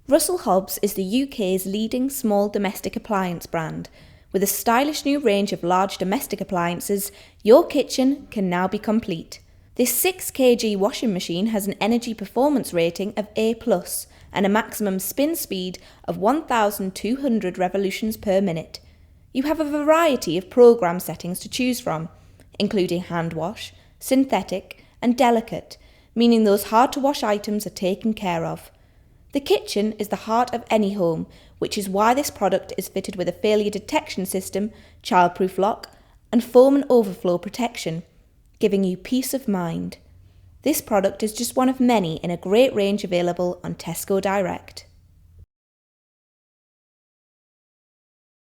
Russell Hobbs is the UK's leading small domestic appliance brand. With a stylish new range of large domestic appliances, your kitchen can now be complete. This 6 kg washing machine has an energy performance rating of A+, and a maximum spin speed of 1,200 revolutions per minute. You have a variety of program settings to choose from, including hand wash, synthetic, and delicate, meaning those hard-to-wash items are taken care of. The kitchen is the heart of any home, which is why this product is fitted with a failure detection system, childproof lock, and foam and overflow protection, giving you peace of mind. This product is just one of many in a great range available on Tesco Direct.